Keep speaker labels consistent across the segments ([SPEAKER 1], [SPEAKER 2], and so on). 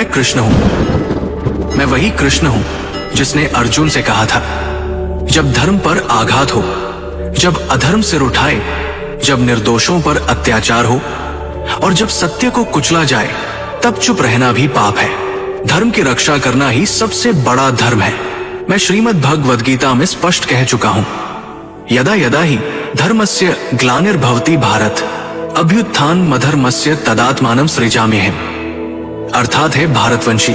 [SPEAKER 1] मैं कृष्ण हूं। मैं वही कृष्ण हूं जिसने अर्जुन से कहा था, जब धर्म पर आघात हो, जब अधर्म सिर उठाए, जब निर्दोषों पर अत्याचार हो और जब सत्य को कुचला जाए, तब चुप रहना भी पाप है। धर्म की रक्षा करना ही सबसे बड़ा धर्म है। मैं श्रीमद् भगवद गीता में स्पष्ट कह चुका हूं, यदा यदा ही धर्मस्य ग्लानिर्भवति भारत अभ्युत्थान मधर्मस्य तदात्मानं सृजाम्यहम्। अर्थात है भारतवंशी,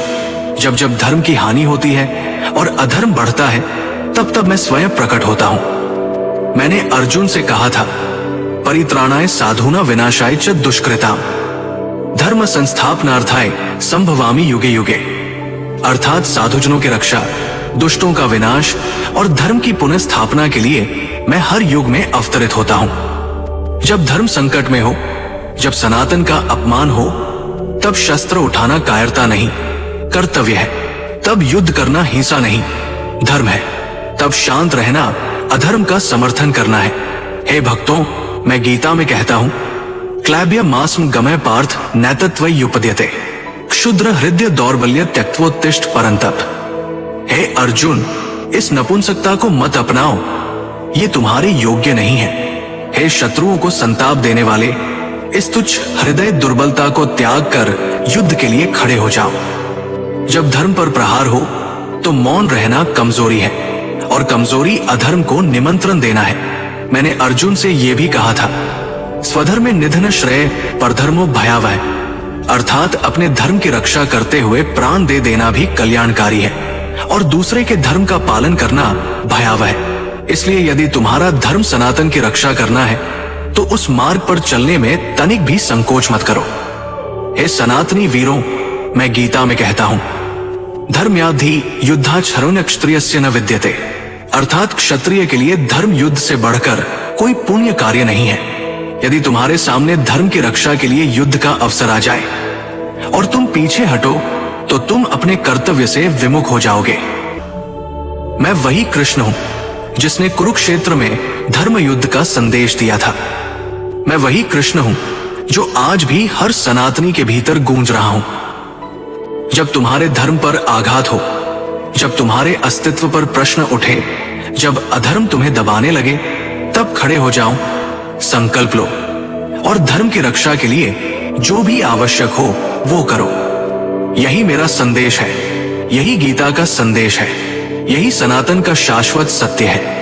[SPEAKER 1] जब जब धर्म की हानि होती है और अधर्म बढ़ता है, तब तब मैं स्वयं प्रकट होता हूं। मैंने अर्जुन से कहा था, परित्राणाय साधूना विनाशाय च दुष्कृताम धर्म संस्थापनार्थाय संभवामि युगे युगे। अर्थात साधुजनों की रक्षा, दुष्टों का विनाश और धर्म की पुनः स्थापना के लिए मैं हर युग में अवतरित होता हूं। जब धर्म संकट में हो, जब सनातन का अपमान हो, तब शस्त्र उठाना कायरता नहीं, कर्तव्य है। तब युद्ध करना हिंसा नहीं, धर्म है। तब शांत रहना अधर्म का समर्थन करना है। हे भक्तों, मैं गीता में कहता हूं, क्लैब्य मास्म गमय पार्थ नैतत्वयुपद्यते क्षुद्र हृदय दौर्बल्य त्यक्त्वोत्तिष्ठ परंतप। हे अर्जुन, इस नपुंसकता को मत अपनाओ, ये तुम्हारे योग्य नहीं है। हे शत्रुओं को संताप देने वाले, इस तुच्छ हृदय दुर्बलता को त्याग कर युद्ध के लिए खड़े हो जाओ। जब धर्म पर प्रहार हो तो मौन रहना कमजोरी है और कमजोरी अधर्म को निमंत्रण देना है। मैंने अर्जुन से यह भी कहा था, स्वधर्मे निधन श्रेय परधर्मो भयावह। अर्थात अपने धर्म की रक्षा करते हुए प्राण दे देना भी कल्याणकारी है और दूसरे के धर्म का पालन करना भयावह है। इसलिए यदि तुम्हारा धर्म सनातन की रक्षा करना है तो उस मार्ग पर चलने में तनिक भी संकोच मत करो। हे सनातनी वीरों, मैं गीता में कहता हूं, धर्मयाधि युद्धाचरण क्षत्रियस्य न विद्यते। अर्थात क्षत्रिय के लिए धर्म युद्ध से बढ़कर कोई पुण्य कार्य नहीं है। यदि तुम्हारे सामने धर्म की रक्षा के लिए युद्ध का अवसर आ जाए और तुम पीछे हटो तो तुम अपने कर्तव्य से विमुख हो जाओगे। मैं वही कृष्ण हूं जिसने कुरुक्षेत्र में धर्म युद्ध का संदेश दिया था। मैं वही कृष्ण हूं जो आज भी हर सनातनी के भीतर गूंज रहा हूं। जब तुम्हारे धर्म पर आघात हो, जब तुम्हारे अस्तित्व पर प्रश्न उठे, जब अधर्म तुम्हें दबाने लगे, तब खड़े हो जाओ, संकल्प लो और धर्म की रक्षा के लिए जो भी आवश्यक हो वो करो। यही मेरा संदेश है, यही गीता का संदेश है, यही सनातन का शाश्वत सत्य है।